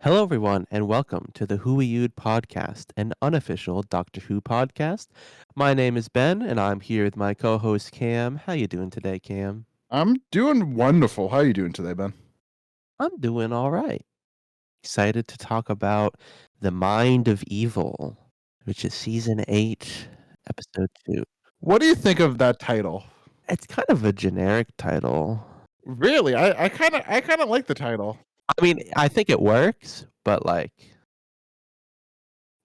Hello, everyone, and welcome to the Wee Ood podcast, an unofficial Doctor Who podcast. My name is Ben, and I'm here with my co-host Cam. How you doing today, Cam? I'm doing wonderful. How are you doing today, Ben? I'm doing all right. Excited to talk about The Mind of Evil, which is season 8, episode 2. What do you think of that title? It's kind of a generic title. Really, I kind of like the title. I mean, I think it works, but like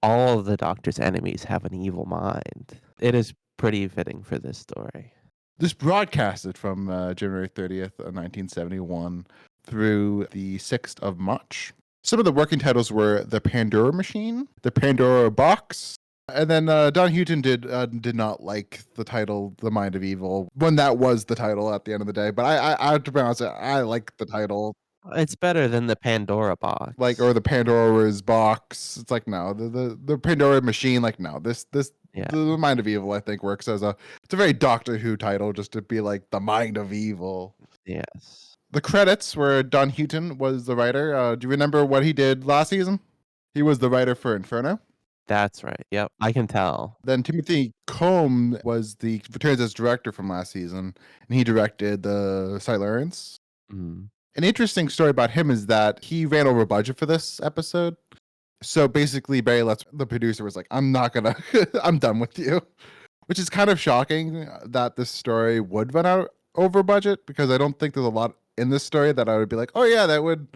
all of the Doctor's enemies have an evil mind. It is pretty fitting for this story. This broadcasted from January 30th, 1971 through the 6th of March. Some of the working titles were The Pandora Machine, The Pandora Box, and then Don Houghton did not like the title The Mind of Evil when that was the title at the end of the day. But I have to be honest, I like the title. It's better than the Pandora box. Or the Pandora's box. It's like no, the Pandora machine. Like no, Yeah. the Mind of Evil. I think works as it's a very Doctor Who title, just to be like the Mind of Evil. Yes. The credits were Don Houghton was the writer. Do you remember what he did last season? He was the writer for Inferno. That's right. Yep. I can tell. Then Timothy Combe returns as director from last season, and he directed the Silurians. Mm. An interesting story about him is that he ran over budget for this episode. So basically, Barry Letts, the producer, was like, I'm not gonna, I'm done with you. Which is kind of shocking that this story would run out over budget, because I don't think there's a lot in this story that I would be like, oh yeah, that would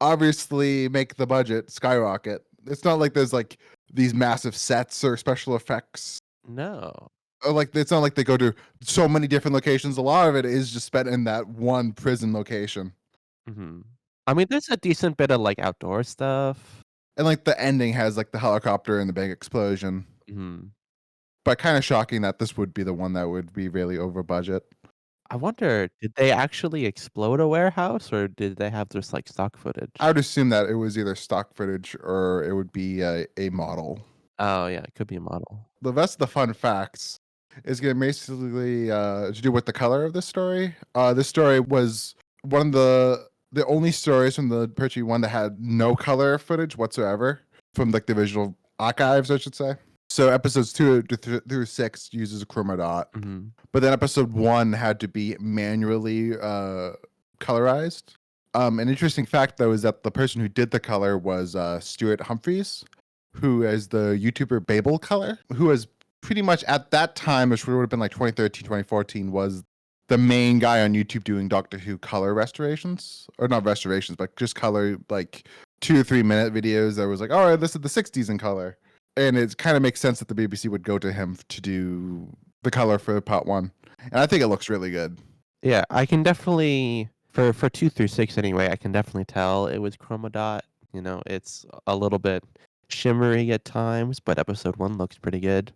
obviously make the budget skyrocket. It's not like there's like these massive sets or special effects. No. Or like it's not like they go to so many different locations. A lot of it is just spent in that one prison location. Mm-hmm. I mean, there's a decent bit of like outdoor stuff. And like the ending has like the helicopter and the big explosion. Mm-hmm. But kind of shocking that this would be the one that would be really over budget. I wonder, did they actually explode a warehouse or did they have just like stock footage? I would assume that it was either stock footage or it would be a model. Oh, yeah, it could be a model. The rest of the fun facts is going to basically to do with the color of this story. This story was one of the only stories from the Pertwee one that had no color footage whatsoever from like the original archives, I should say. So episodes 2 through 6 uses a chroma dot, but then episode 1 had to be manually colorized. An interesting fact though is that the person who did the color was Stuart Humphreys, who is the YouTuber Babel Color, who was pretty much at that time, which would have been like 2013, 2014, was the main guy on YouTube doing Doctor Who color restorations, or not restorations, but just color, like 2 or 3 minute videos that was like, all right, this is the 60s in color. And it kind of makes sense that the BBC would go to him to do the color for part 1. And I think it looks really good. Yeah, I can definitely, for 2 through 6 anyway, I can definitely tell it was chroma dot. You know, it's a little bit shimmery at times, but episode 1 looks pretty good.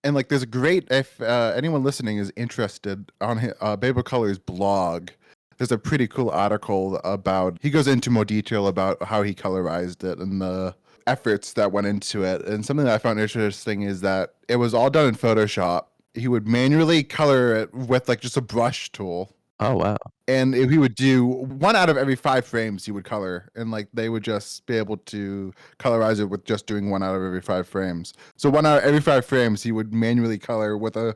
And like, there's a great, if anyone listening is interested, on Babel Color's blog, there's a pretty cool article about, he goes into more detail about how he colorized it and the efforts that went into it. And something that I found interesting is that it was all done in Photoshop. He would manually color it with like just a brush tool. Oh, wow. And if he would do 1 out of every 5 frames, he would color, and like they would just be able to colorize it with just doing 1 out of every 5 frames. So 1 out of every 5 frames, he would manually color with a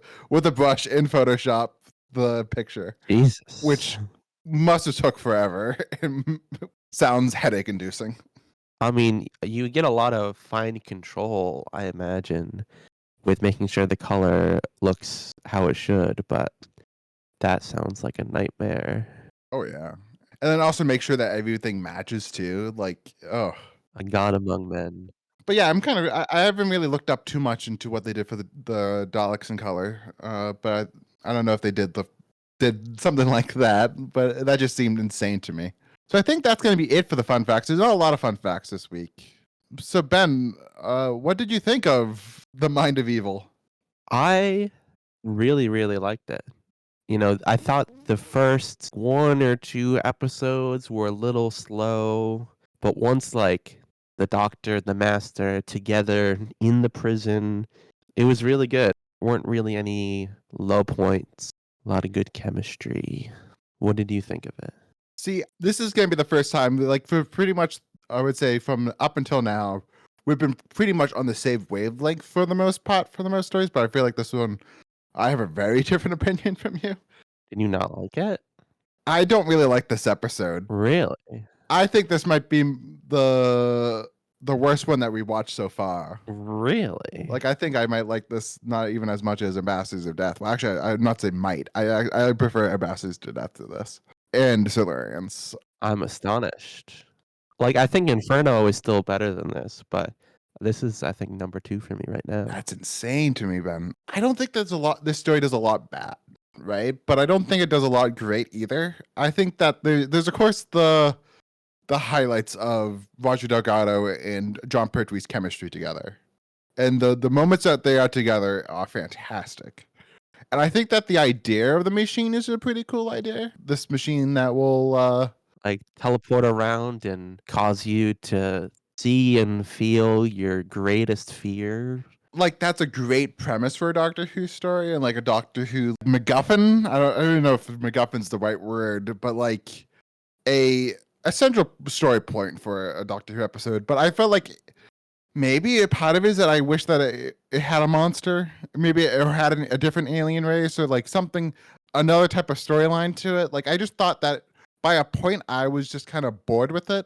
brush in Photoshop the picture. Jesus. Which must have took forever and sounds headache inducing. I mean, you get a lot of fine control, I imagine, with making sure the color looks how it should, but that sounds like a nightmare. Oh yeah. And then also make sure that everything matches too. Like, oh. A god among men. But yeah, I haven't really looked up too much into what they did for the Daleks in color. But I don't know if they did something like that, but that just seemed insane to me. So I think that's going to be it for the fun facts. There's not a lot of fun facts this week. So Ben, what did you think of The Mind of Evil? I really, really liked it. You know, I thought the first 1 or 2 episodes were a little slow, but once like the Doctor, the Master together in the prison, it was really good. Weren't really any low points. A lot of good chemistry. What did you think of it? See, this is going to be the first time, like for pretty much I would say from up until now, we've been pretty much on the same wavelength for the most part for the most stories. But I feel like this one, I have a very different opinion from you. Did you not like it? I don't really like this episode. Really? I think this might be the the worst one that we watched so far. Really? Like, I think I might like this not even as much as Ambassadors of Death. Well, actually, I'm not say might. I prefer Ambassadors to Death to this and Silurians. I'm astonished. Like, I think Inferno is still better than this, but this is, I think, number 2 for me right now. That's insane to me, Ben. I don't think there's a lot. This story does a lot bad, right? But I don't think it does a lot great either. I think that there's of course the highlights of Roger Delgado and John Pertwee's chemistry together, and the moments that they are together are fantastic. And I think that the idea of the machine is a pretty cool idea. This machine that will Like, teleport around and cause you to see and feel your greatest fear. like that's a great premise for a Doctor Who story and like a Doctor Who MacGuffin. I don't know if MacGuffin's the right word, but like a central story point for a Doctor Who episode. But I felt like maybe a part of it is that I wish that it had a monster, maybe it had a different alien race or like something, another type of storyline to it. Like I just thought that by a point I was just kind of bored with it.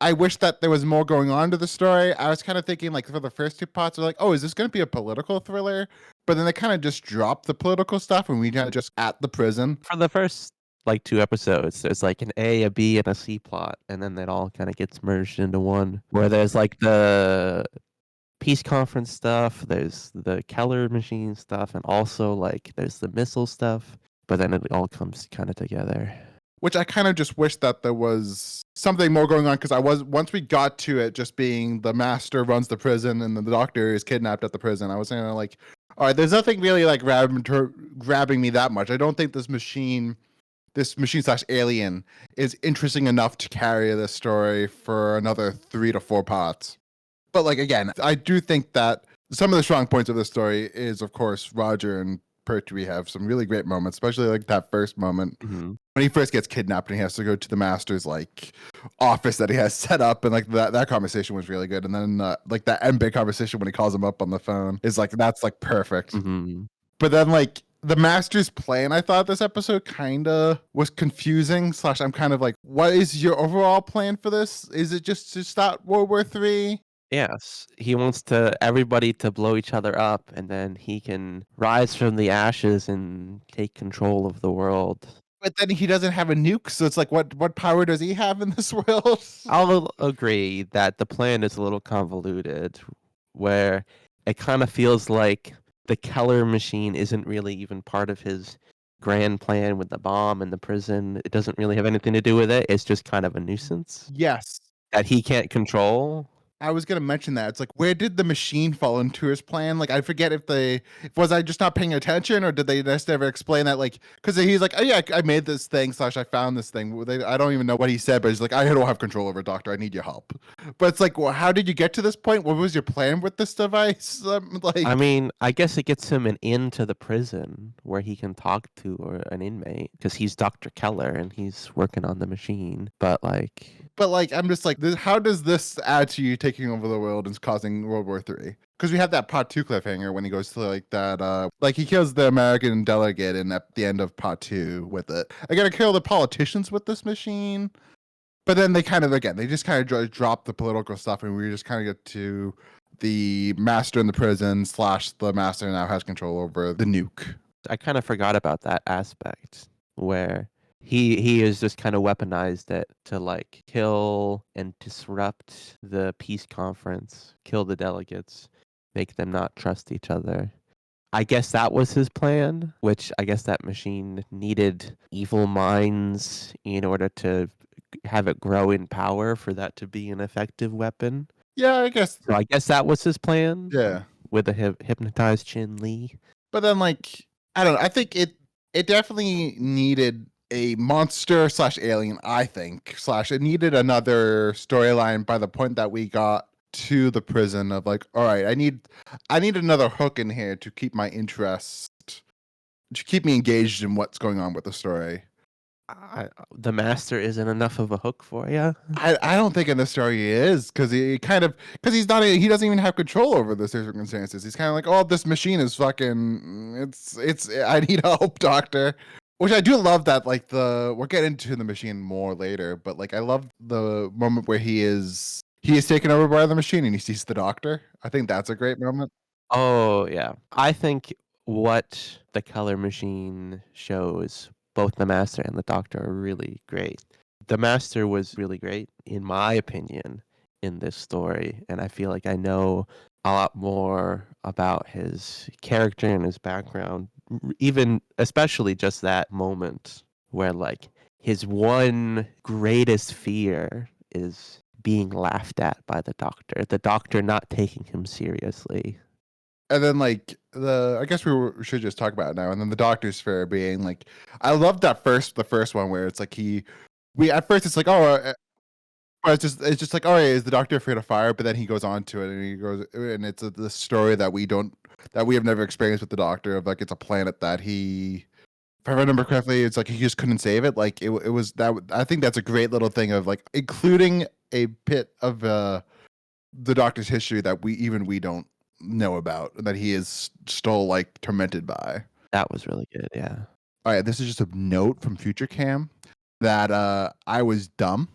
I wish that there was more going on to the story. I was kind of thinking, like, for the first 2 parts, like, oh, is this going to be a political thriller? But then they kind of just dropped the political stuff, and we kind of just at the prison. For the first, like, 2 episodes, there's, like, an A, a B, and a C plot, and then it all kinda gets merged into one, where there's, like, the peace conference stuff, there's the Keller machine stuff, and also, like, there's the missile stuff, but then it all comes kinda together. Which I kind of just wish that there was something more going on because once we got to it just being the master runs the prison and the doctor is kidnapped at the prison, I was saying like, all right, there's nothing really like grabbing me that much. I don't think this machine slash alien is interesting enough to carry this story for another 3 to 4 parts. But like again, I do think that some of the strong points of this story is of course Roger and Pertwee have some really great moments, especially like that first moment Mhm. when he first gets kidnapped and he has to go to the master's like office that he has set up, and like that conversation was really good. And then like that end big conversation when he calls him up on the phone is like that's like perfect. Mhm. But then like the master's plan, I thought this episode kind of was confusing. Slash, I'm kind of like, what is your overall plan for this? Is it just to start World War III? Yes, he wants everybody to blow each other up, and then he can rise from the ashes and take control of the world. But then he doesn't have a nuke, so it's like, what power does he have in this world? I'll agree that the plan is a little convoluted, where it kind of feels like the Keller machine isn't really even part of his grand plan with the bomb and the prison. It doesn't really have anything to do with it. It's just kind of a nuisance Yes. that he can't control. I was gonna mention that. It's like, where did the machine fall into his plan? Like, I forget if was I just not paying attention, or did they just ever explain that? Like, because he's like, oh yeah, I made this thing slash I found this thing. I don't even know what he said, but he's like, I don't have control over it, Doctor. I need your help. But it's like, well, how did you get to this point? What was your plan with this device? I mean, I guess it gets him an in to the prison where he can talk to an inmate because he's Dr. Keller and he's working on the machine. but like, I'm just like, how does this add to you taking over the world and causing World War III? Because we have that part 2 cliffhanger when he goes to like that, like he kills the American delegate and at the end of part 2 with it. I gotta kill the politicians with this machine. But then they kind of, again, they just kind of drop the political stuff and we just kind of get to the master in the prison slash the master now has control over the nuke. I kind of forgot about that aspect where he is just kind of weaponized it to like kill and disrupt the peace conference, kill the delegates, make them not trust each other. I guess that was his plan, which I guess that machine needed evil minds in order to have it grow in power for that to be an effective weapon. Yeah, I guess. So I guess that was his plan. Yeah. With the hypnotized Chin Lee. But then, like, I don't know. I think it definitely needed a monster slash alien, I think, slash it needed another storyline by the point that we got to the prison of like, all right, I need another hook in here to keep my interest, to keep me engaged in what's going on with the story. The master isn't enough of a hook for you. I don't think in this story he is, because he doesn't even have control over the circumstances. He's kind of like, oh, this machine is fucking, it's I need help, doctor. Which I do love that, like, we'll get into the machine more later, but like I love the moment where he is taken over by the machine and he sees the doctor. I think that's a great moment. Oh, yeah. I think what the color machine shows, both the master and the doctor are really great. The master was really great, in my opinion, in this story, and I feel like I know a lot more about his character and his background, even especially just that moment where like his one greatest fear is being laughed at by the doctor not taking him seriously. And then like I guess we should just talk about it now. And then the doctor's fair being like, I love the first one where it's like we at first it's like, it's just like, all right, is the doctor afraid of fire? But then he goes on to it and he goes, and it's the story that we have never experienced with the doctor, of like it's a planet that if I remember correctly, it's like he just couldn't save it. Like it was that. I think that's a great little thing of like including a bit of the doctor's history that we don't know about, that he is still like tormented by. That was really good, yeah. All right, this is just a note from Future Cam that I was dumb.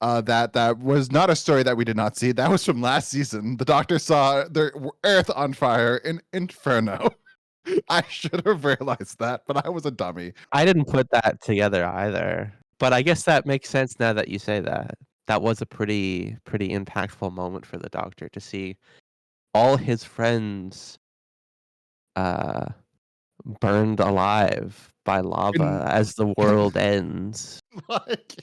That was not a story that we did not see. That was from last season. The doctor saw the Earth on fire in Inferno. I should have realized that, but I was a dummy. I didn't put that together either, but I guess that makes sense now that you say that. That was a pretty impactful moment for the doctor to see all his friends uh, burned alive by lava And as the world ends. like,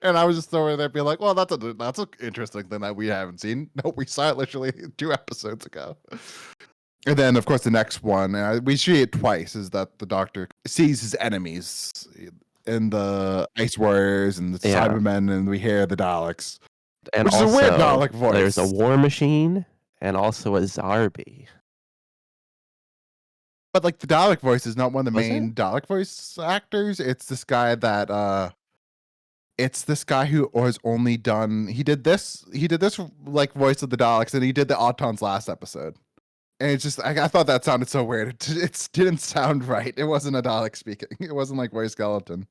and I was just throwing there, being like, "Well, that's an interesting thing that we haven't seen. No, we saw it literally 2 episodes ago." And then, of course, the next one, and we see it twice, is that the doctor sees his enemies in the Ice Warriors and the Yeah. Cybermen, and we hear the Daleks, And which is a weird Dalek voice. There's a war machine and also a Zarbi. But like the Dalek voice is not one of the Was main Dalek voice actors. It's this guy who has only done he did this like voice of the Daleks, and he did the Autons last episode. And it's just I thought that sounded so weird. It didn't sound right. It wasn't a Dalek speaking. It wasn't like voice skeleton.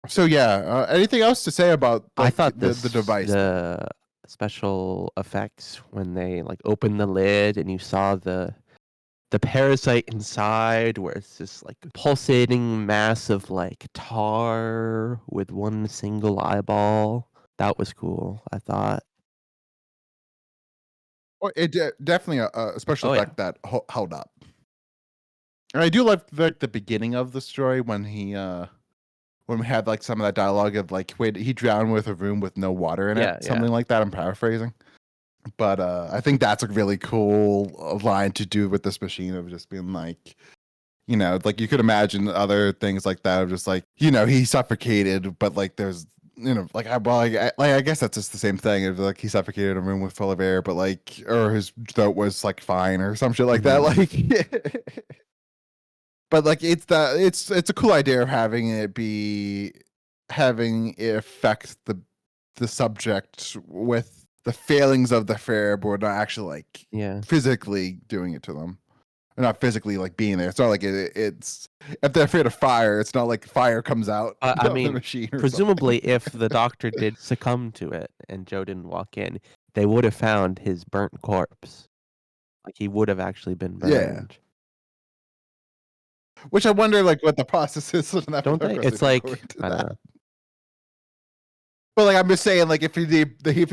So yeah, anything else to say about I like, thought the device? the special effects when they like opened the lid and you saw the parasite inside, where it's this like pulsating mass of like tar with one single eyeball. That was cool, I thought. Well, definitely a special Oh, yeah. effect that held up. And I do like the beginning of the story when we had like some of that dialogue of like, wait, he drowned with a room with no water in Yeah, it, something like that. I'm paraphrasing, but I think that's a really cool line to do with this machine, of just being like, like you could imagine other things like that, of just like, he suffocated, but like there's, like I guess that's just the same thing. Of like he suffocated in a room with full of air, but like, or his throat was like fine or some shit like that. Like, but like it's a cool idea of having it affect the subject with the failings of the fair, but not actually like Yeah. physically doing it to them. Not physically like being there. It's not like it's if they're afraid of fire, it's not like fire comes out I of the mean, machine or presumably, if the doctor did succumb to it and Joe didn't walk in, they would have found his burnt corpse. Like he would have actually been Yeah. burned. Which I wonder, like, what the process is. Don't they? It's like, I don't know. But like, I'm just saying, like, if he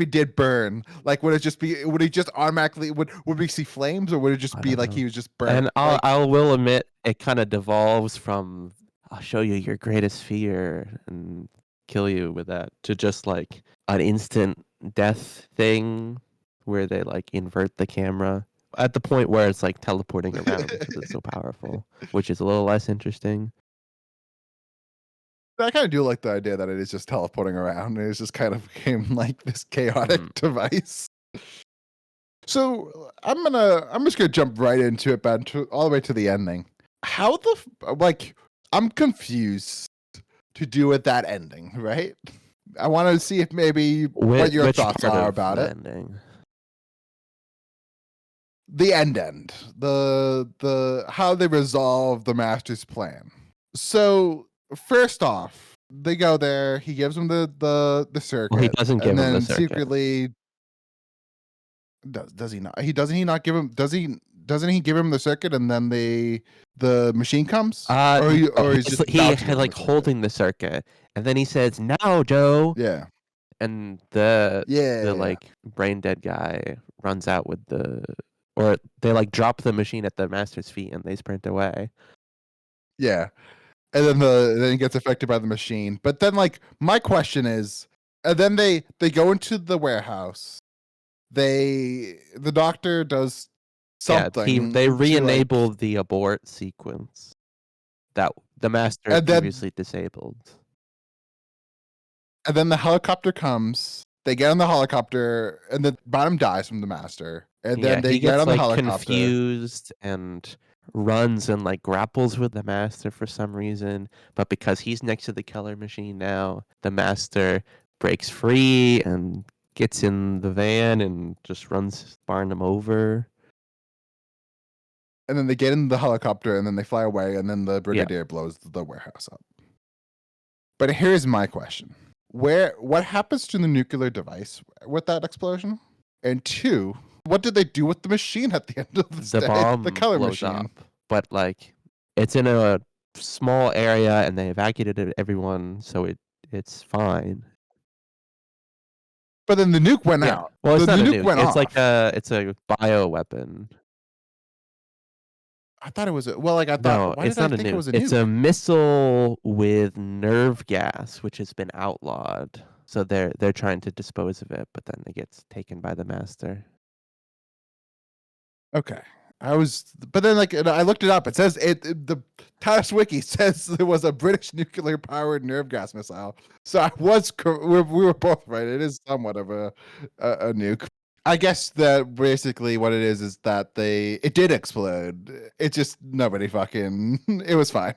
did burn, like, would he just automatically would we see flames, or would it just I be don't like know. he was just burned? And Like, I will admit, it kind of devolves from I'll show you your greatest fear and kill you with that to just like an instant death thing where they like invert the camera at the point where it's like teleporting around because it's so powerful, which is a little less interesting. I kind of do like the idea that it is just teleporting around. It's just kind of became like this chaotic device. So I'm just gonna jump right into it, but all the way to the ending. How I'm confused to do with that ending, right? I want to see if maybe what your Which thoughts part are of about the it. ending? The end, the how they resolve the master's plan. So first off, they go there. He gives them the Well, he circuit, doesn't and give him the then circuit. secretly does he not? He doesn't he not give him? Doesn't he give him the circuit, and then the machine comes, No, or he's just he about to had give him the like circuit? holding the circuit, and then he says, "Now, Joe," Yeah, and the yeah, like brain dead guy runs out with the, or they like drop the machine at the master's feet and they sprint away. yeah. And then then he gets affected by the machine. But then, like, my question is, and then they go into the warehouse. The doctor does Yeah, they something to like, re-enable the abort sequence that the master and then previously disabled. the helicopter comes. They get on the helicopter, and then Bottom dies from the master. And Yeah, then they he get gets on the like helicopter, confused and runs and like grapples with the master for some reason, but because he's next to the killer machine now, the master breaks free and gets in the van and just runs Barnum over. and then they get in the helicopter, and then they fly away, and then the Yeah, brigadier blows the warehouse up. But here's my question: what happens to the nuclear device with that explosion? And two, what did they do with the machine at the end of this the day? The bomb color blows machine. up, but like it's in a small area and they evacuated everyone, so it's fine. But then the nuke went Yeah. out. Well, it's The not a nuke nuke. went off. It's a bio weapon. I thought it was well, like I thought. No, Why it's did I not a think it nuke. was a It's a nuke? missile with nerve gas, which has been outlawed. So they're trying to dispose of it, but then it gets taken by the master. Okay. But then like I looked it up. It says the TARDIS wiki says it was a British nuclear powered nerve gas missile. So we were both right. It is somewhat of a nuke. I guess that basically what it is that it did explode. It just nobody fucking. It was fine.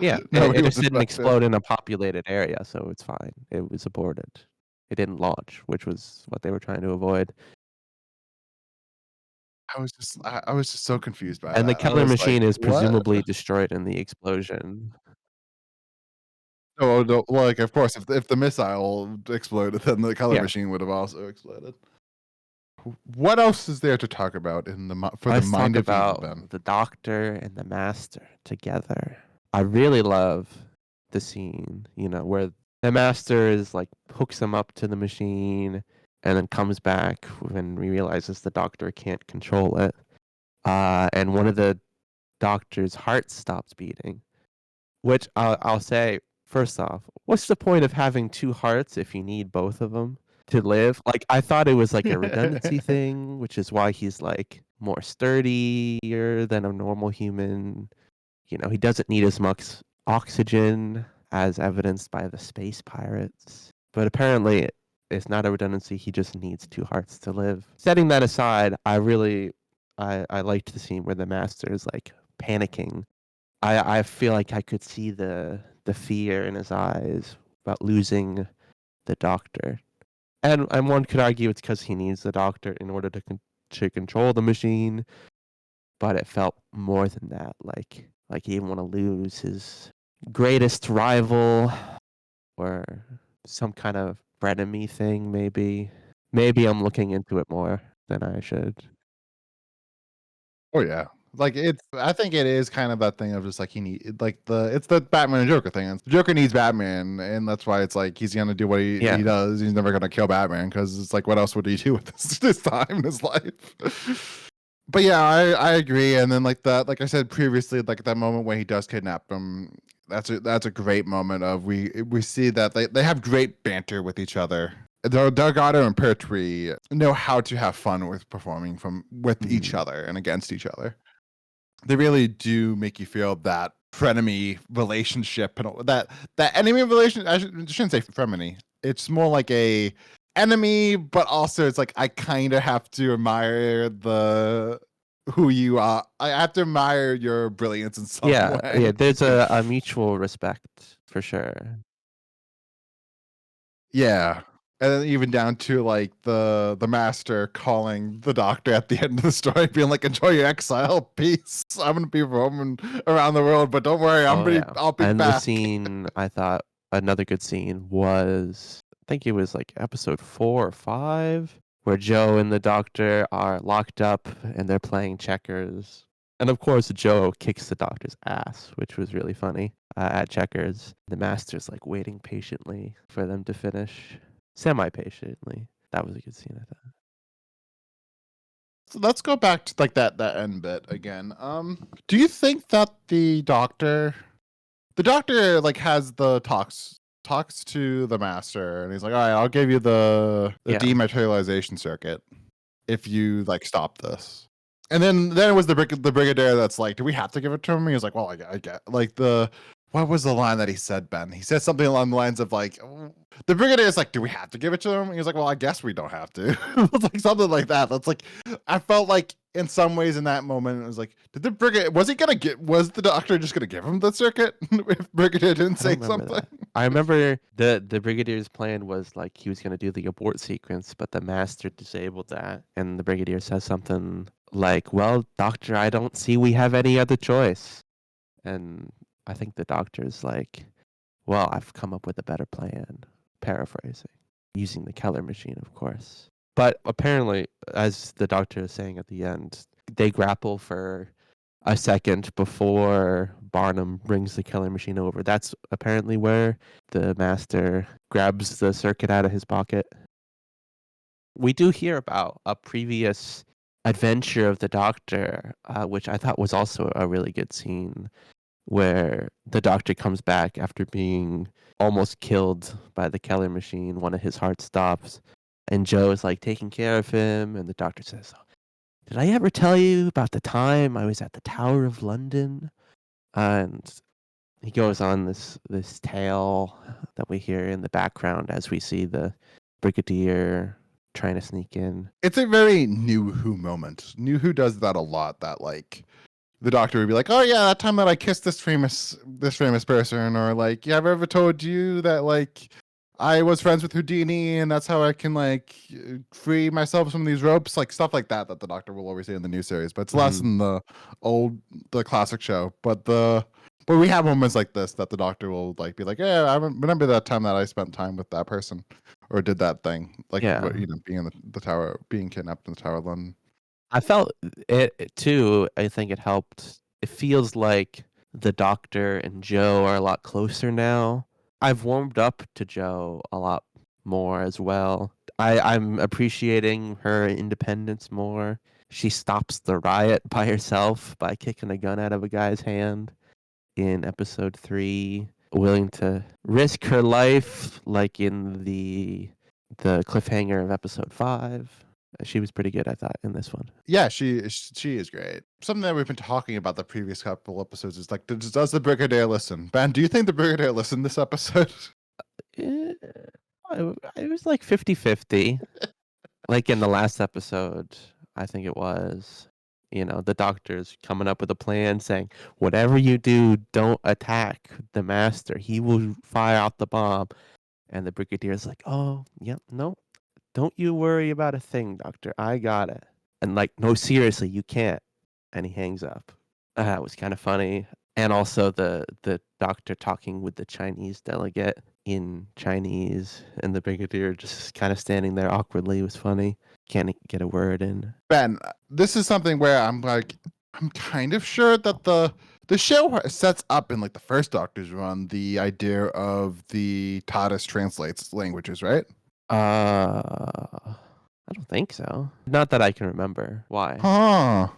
Yeah, Nobody it was just didn't affected. explode in a populated area, so it's fine. It was aborted. It didn't launch, which was what they were trying to avoid. I was just so confused by And the that. I killer was like, machine is what? presumably destroyed in the explosion. Oh, no, well, like, of course, if the missile exploded, then the color Yeah. machine would have also exploded. What else is there to talk about in for the Let's talk mind of evil then? about the doctor and the master together. I really love the scene, where the master is like hooks him up to the machine and then comes back when he realizes the doctor can't control it. And one of the doctor's heart stops beating, which I'll say, first off, what's the point of having two hearts if you need both of them to live? Like, I thought it was like a redundancy thing, which is why he's like more sturdier than a normal human. He doesn't need as much oxygen as evidenced by the space pirates. But apparently, it's not a redundancy. He just needs two hearts to live. Setting that aside, I liked the scene where the master is like panicking. I feel like I could see the fear in his eyes about losing the doctor. And one could argue it's because he needs the doctor in order to control the machine, but it felt more than that. Like he didn't want to lose his greatest rival or some kind of frenemy thing. Maybe I'm looking into it more than I should. Oh yeah. Like I think it is kind of that thing of just like it's the Batman and Joker thing. The Joker needs Batman, and that's why it's like he's gonna do what he Yeah, does. He's never gonna kill Batman because it's like what else would he do with this time in his life? But yeah, I agree. And then like I said previously, like that moment when he does kidnap him, that's a great moment of we see that they have great banter with each other. Delgado and Pertwee know how to have fun with performing with each other and against each other. They really do make you feel that frenemy relationship and that enemy relation. Shouldn't say frenemy. It's more like a enemy, but also it's like I kind of have to admire who you are. I have to admire your brilliance in some yeah. way. There's a mutual respect for sure. Yeah. And then even down to like the master calling the doctor at the end of the story, being like, "Enjoy your exile, peace. I'm gonna be roaming around the world, but don't worry, Oh, yeah. I'll be And the back." scene, I thought another good scene was, I think it was like episode 4 or 5, where Joe and the doctor are locked up and they're playing checkers. And of course, Joe kicks the doctor's ass, which was really funny at checkers. The master's like waiting patiently for them to finish, semi patiently. That was a good scene, I thought. So let's go back to like that end bit again. Do you think that the doctor like has the talks to the master and he's like, "All right, I'll give you the Yeah. dematerialization circuit if you like stop this." And then it was the brigadier that's like, "Do we have to give it to him?" He was like, "Well, I get like the what was the line that he said, Ben? He said something along the lines of like, the brigadier is like, "Do we have to give it to him?" He was like, "Well, I guess we don't have to." It was like something like that. That's like, I felt like in some ways in that moment it was like, did the brigadier was the doctor just gonna give him the circuit if brigadier didn't I don't say remember something? that. I remember the brigadier's plan was like he was gonna do the abort sequence, but the master disabled that, and the brigadier says something like, "Well, doctor, I don't see we have any other choice." And I think the doctor's like, "Well, I've come up with a better plan." Paraphrasing, using the Keller machine, of course. But apparently, as the doctor is saying at the end, they grapple for a second before Barnum brings the killer machine over. That's apparently where the master grabs the circuit out of his pocket. We do hear about a previous adventure of the doctor, which I thought was also a really good scene, where the doctor comes back after being almost killed by the Keller machine. One of his heart stops, and Joe is like taking care of him, and the doctor says, "Did I ever tell you about the time I was at the Tower of London?" And he goes on this tale that we hear in the background as we see the brigadier trying to sneak in. It's a very New Who moment. New Who does that a lot. That like the doctor would be like, "Oh yeah, that time that I kissed this famous person," or like, "Yeah, I've ever told you that like I was friends with Houdini and that's how I can like free myself from these ropes," like stuff like that. That the doctor will always say in the new series, but it's less Mhm. in the classic show. But we have moments like this that the doctor will like be like, "Yeah, I remember that time that I spent time with that person or did that thing," like Yeah. what being in the tower, being kidnapped in the Tower of London. I felt it too. I think it helped. It feels like the doctor and Joe are a lot closer now. I've warmed up to Joe a lot more as well. I'm appreciating her independence more. She stops the riot by herself by kicking a gun out of a guy's hand in episode 3, willing to risk her life like in the cliffhanger of episode 5. She was pretty good, I thought, in this one. Yeah, she is great. Something that we've been talking about the previous couple episodes is like, does the Brigadier listen? Ben, do you think the Brigadier listened this episode? Eh, it was like 50-50. Like in the last episode, I think it was, the doctor's coming up with a plan saying, "Whatever you do, don't attack the master. He will fire out the bomb." And the brigadier's like, "Oh, yep, no, don't you worry about a thing, doctor. I got it." And like, "No, seriously, you can't." And he hangs up. That was kind of funny. And also the doctor talking with the Chinese delegate in Chinese, and the brigadier just kind of standing there awkwardly was funny. Can't get a word in. Ben, this is something where I'm like, I'm kind of sure that the show sets up in like the first Doctor's run the idea of the TARDIS translates languages, right? I don't think so. Not that I can remember. Why? Huh.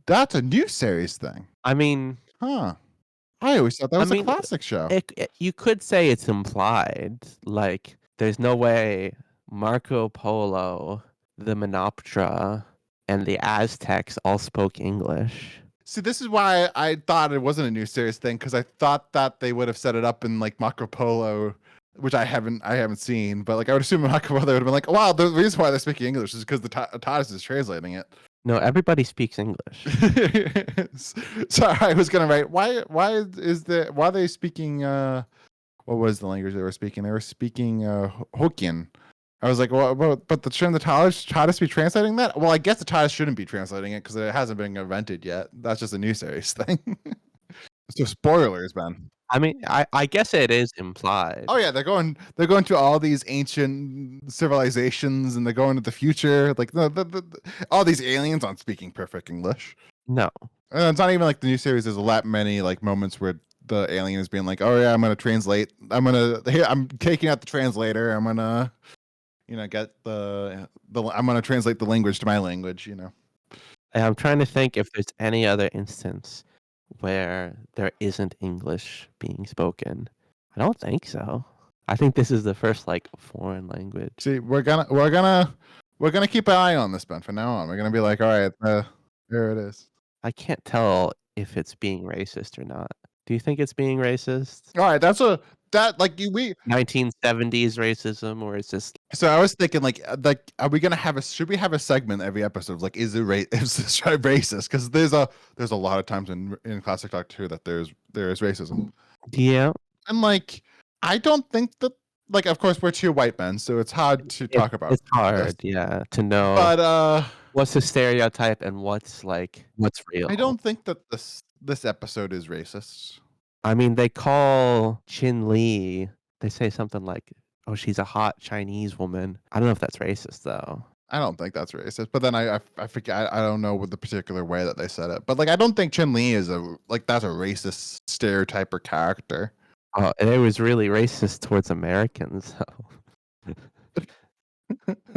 That's a new series thing. I mean, Huh. I always thought that I was a mean, classic show. you could say it's implied. Like, there's no way Marco Polo, the Menoptera, and the Aztecs all spoke English. See, this is why I thought it wasn't a new series thing because I thought that they would have set it up in like Marco Polo, which I haven't seen, but like I would assume in Marco Polo they would have been like, wow, the reason why they're speaking English is because the TARDIS is translating it. No, everybody speaks English. So I was gonna write why are they speaking what was the language they were speaking? They were speaking Hokkien. I was like, well, but shouldn't the TARDIS be translating that? Well, I guess the TARDIS shouldn't be translating it because it hasn't been invented yet. That's just a new series thing. So spoilers, man. I mean, I guess it is implied. Oh yeah, they're going to all these ancient civilizations and they're going to the future. Like all these aliens aren't speaking perfect English. No. And it's not even like the new series. There's a lot many like moments where the alien is being like, "Oh yeah, I'm gonna translate. I'm taking out the translator. I'm gonna, get I'm gonna translate the language to my language." And I'm trying to think if there's any other instance where there isn't English being spoken. I don't think so. I think this is the first like foreign language. See, we're gonna keep an eye on this, Ben. From now on, we're gonna be like, "All right, there it is." I can't tell if it's being racist or not. Do you think it's being racist? All right, that like you we 1970s racism, or is this So I was thinking, like, are we gonna should we have a segment every episode of like, is this show racist? Because there's a lot of times in classic Doctor Who that there is racism, yeah? and like, I don't think that, like, of course we're two white men, so it's hard to talk about It's this, hard, yeah, to know but what's a stereotype and what's real. I don't think that this episode is racist. I mean, they call Chin Lee. They say something like, "Oh, she's a hot Chinese woman." I don't know if that's racist though. I don't think that's racist, but then I forget. I don't know what the particular way that they said it, but like I don't think Chin Lee is that's a racist stereotype or character. Oh, and it was really racist towards Americans, so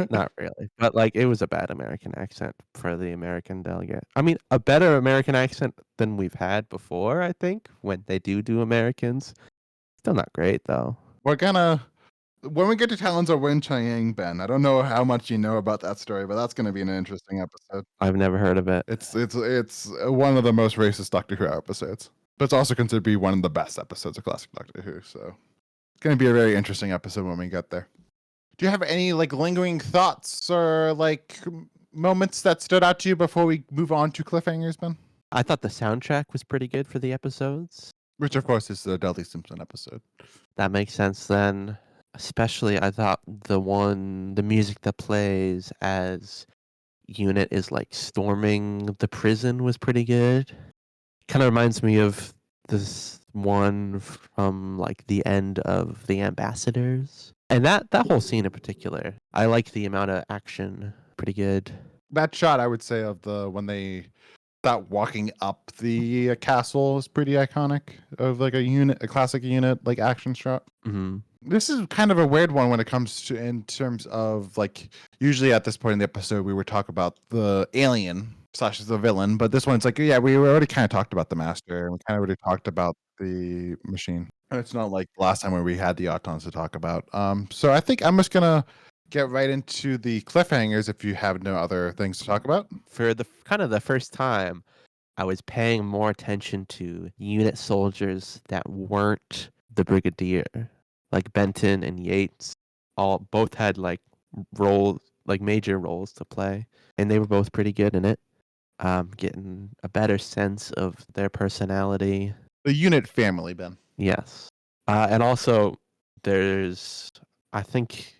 not really. But like, it was a bad American accent for the American delegate. I mean, a better American accent than we've had before. I think when they do Americans, still not great though. We're gonna when we get to Talons of Wen Chiang, Ben. I don't know how much you know about that story, but that's gonna be an interesting episode. I've never heard of it. It's one of the most racist Doctor Who episodes, but it's also considered to be one of the best episodes of classic Doctor Who. So it's gonna be a very interesting episode when we get there. Do you have any like lingering thoughts or like moments that stood out to you before we move on to cliffhangers, Ben? I thought the soundtrack was pretty good for the episodes. Which of course is the Dudley Simpson episode. That makes sense then. Especially, I thought the music that plays as Unit is like storming the prison was pretty good. Kind of reminds me of this one from like the end of The Ambassadors. And that whole scene in particular, I like the amount of action. Pretty good. That shot, I would say, of when they start walking up the castle is pretty iconic. Of like a classic Unit like action shot. Mm-hmm. This is kind of a weird one when it comes to in terms of like usually at this point in the episode we would talk about the alien / the villain, but this one's like, yeah, we already kind of talked about the master and we kind of already talked about the machine. It's not like last time where we had the Autons to talk about. So I think I'm just gonna get right into the cliffhangers if you have no other things to talk about. For the kind of the first time, I was paying more attention to Unit soldiers that weren't the Brigadier. Like Benton and Yates, both had like major roles to play, and they were both pretty good in it. Getting a better sense of their personality. The Unit family, Ben. Yes, and also I think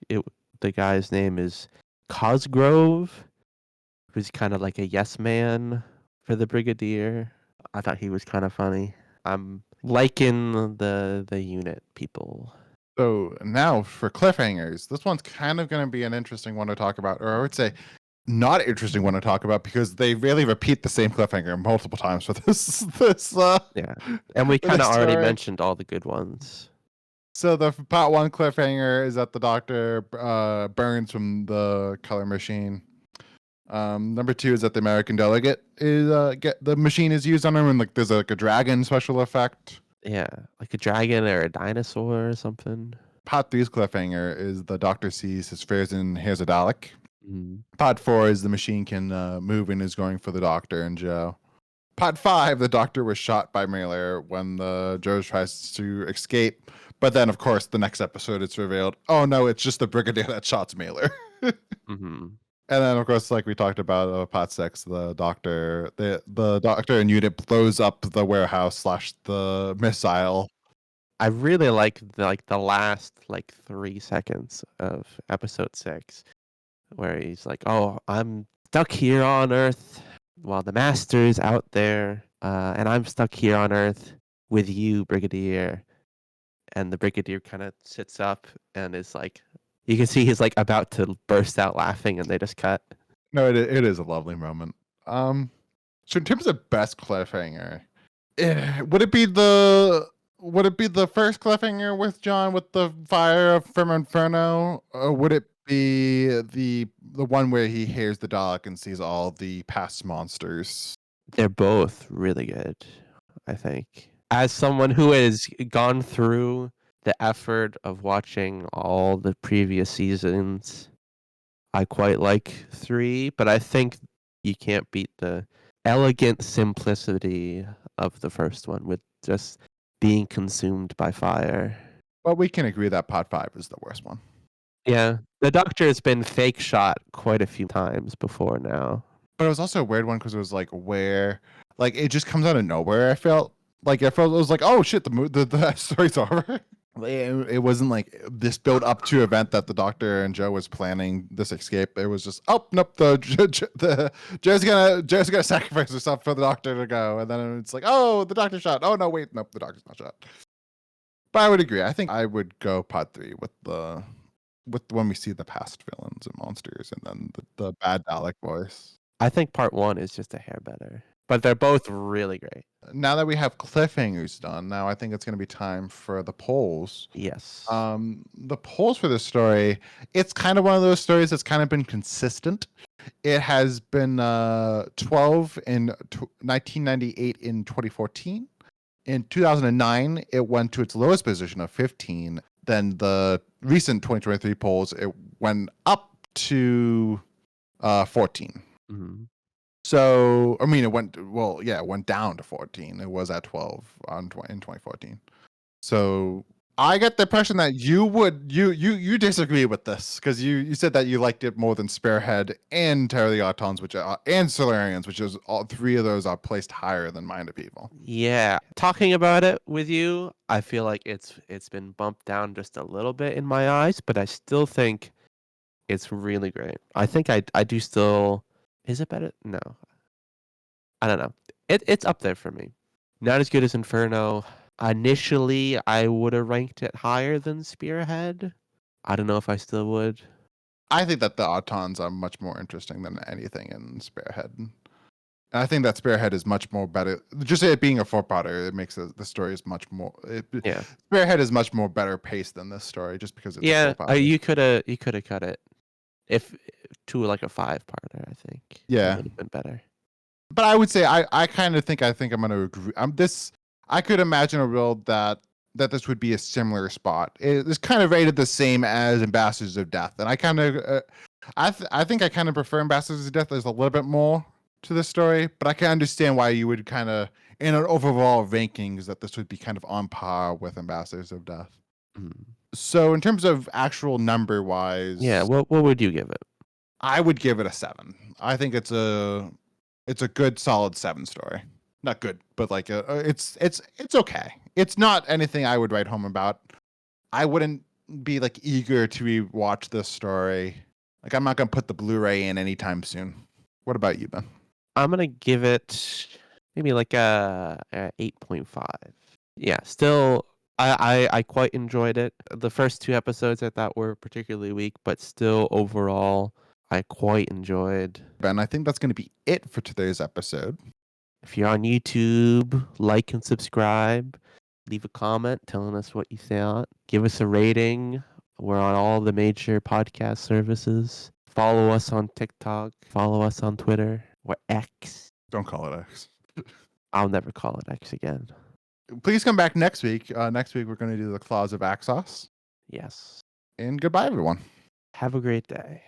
the guy's name is Cosgrove, who's kind of like a yes man for the Brigadier. I thought he was kind of funny. I'm liking the Unit people. So now for cliffhangers, this one's kind of going to be an interesting one to talk about, or I would say not interesting one to talk about because they really repeat the same cliffhanger multiple times for this. Yeah, and we kind of already mentioned all the good ones. So the part one cliffhanger is that the Doctor burns from the color machine. Number two is that the American delegate is the machine is used on him, and like there's like a dragon special effect. Yeah, like a dragon or a dinosaur or something. Part three's cliffhanger is the Doctor sees his fears and hears a Dalek. Mm-hmm. Part four is the machine can move and is going for the Doctor and Joe. Part five, the Doctor was shot by Mailer when the Joe tries to escape. But then, of course, the next episode it's revealed, oh no, it's just the Brigadier that shot Mailer. Mm-hmm. And then, of course, like we talked about, Pot 6, the doctor and unit blows up the warehouse slash the missile. I really like the last like 3 seconds of episode 6, where he's like, "Oh, I'm stuck here on Earth while the Master's out there, and I'm stuck here on Earth with you, Brigadier." And the Brigadier kind of sits up and is like, you can see he's like about to burst out laughing, and they just cut. No, it is a lovely moment. So in terms of best cliffhanger, would it be the first cliffhanger with John with the fire of Firm Inferno, or would it be the one where he hears the Dalek and sees all the past monsters? They're both really good, I think. As someone who has gone through the effort of watching all the previous seasons, I quite like 3, but I think you can't beat the elegant simplicity of the first one with just being consumed by fire. Well, we can agree that Pot 5 is the worst one. Yeah, the Doctor has been fake shot quite a few times before now. But it was also a weird one because it was like like it just comes out of nowhere. I felt it was like, oh shit, the story's over. It wasn't like this build up to event that the Doctor and Joe was planning this escape. It was just, oh nope, the Joe's gonna sacrifice herself for the Doctor to go, and then it's like, oh, the Doctor shot. Oh no, wait, nope, the Doctor's not shot. But I would agree. I think I would go Pod 3 with when we see the past villains and monsters, and then the bad Dalek voice. I think part 1 is just a hair better, but they're both really great. Now that we have cliffhangers done, now I think it's going to be time for the polls. Yes. The polls for this story, it's kind of one of those stories that's kind of been consistent. It has been 12 in 1998 in 2014. In 2009, it went to its lowest position of 15. Then the recent 2023 polls, it went up to 14. Mm-hmm. So, I mean, it went down to 14. It was at 12 in 2014. So, I get the impression that you disagree with this because you said that you liked it more than Spearhead and Terror of the Autons, and Solarians, which is all 3 of those are placed higher than Mind of Evil. Yeah, talking about it with you, I feel like it's been bumped down just a little bit in my eyes, but I still think it's really great. I think I do still. Is it better? No. I don't know. It's up there for me. Not as good as Inferno. Initially, I would have ranked it higher than Spearhead. I don't know if I still would. I think that the Autons are much more interesting than anything in Spearhead. And I think that Spearhead is much more better. Just it being a 4-parter, it makes the story is much more. Yeah. Spearhead is much more better paced than this story, just because it's a 4-parter. You could have cut it if to like a 5-parter. I think. Yeah, it would have been better. But I would say I kind of think I'm going to agree. I could imagine a world that this would be a similar spot. It's kind of rated the same as Ambassadors of Death, and I kind of I think I kind of prefer Ambassadors of Death. There's a little bit more to the story, but I can understand why you would kind of, in an overall rankings, that this would be kind of on par with Ambassadors of Death. Mm. So in terms of actual number wise, yeah, what would you give it? I would give it a 7. I think it's a good solid 7 story. Not good, but like it's okay. It's not anything I would write home about. I wouldn't be like eager to rewatch this story. Like I'm not gonna put the Blu-ray in anytime soon. What about you, Ben? I'm gonna give it maybe like a 8.5. Yeah, still I quite enjoyed it. The first 2 episodes I thought were particularly weak, but still overall I quite enjoyed. Ben, I think that's going to be it for today's episode. If you're on YouTube, like and subscribe. Leave a comment telling us what you thought. Give us a rating. We're on all the major podcast services. Follow us on TikTok. Follow us on Twitter or X. Don't call it X. I'll never call it X again. Please come back next week. Next week, we're going to do the Claws of Axos. Yes. And goodbye, everyone. Have a great day.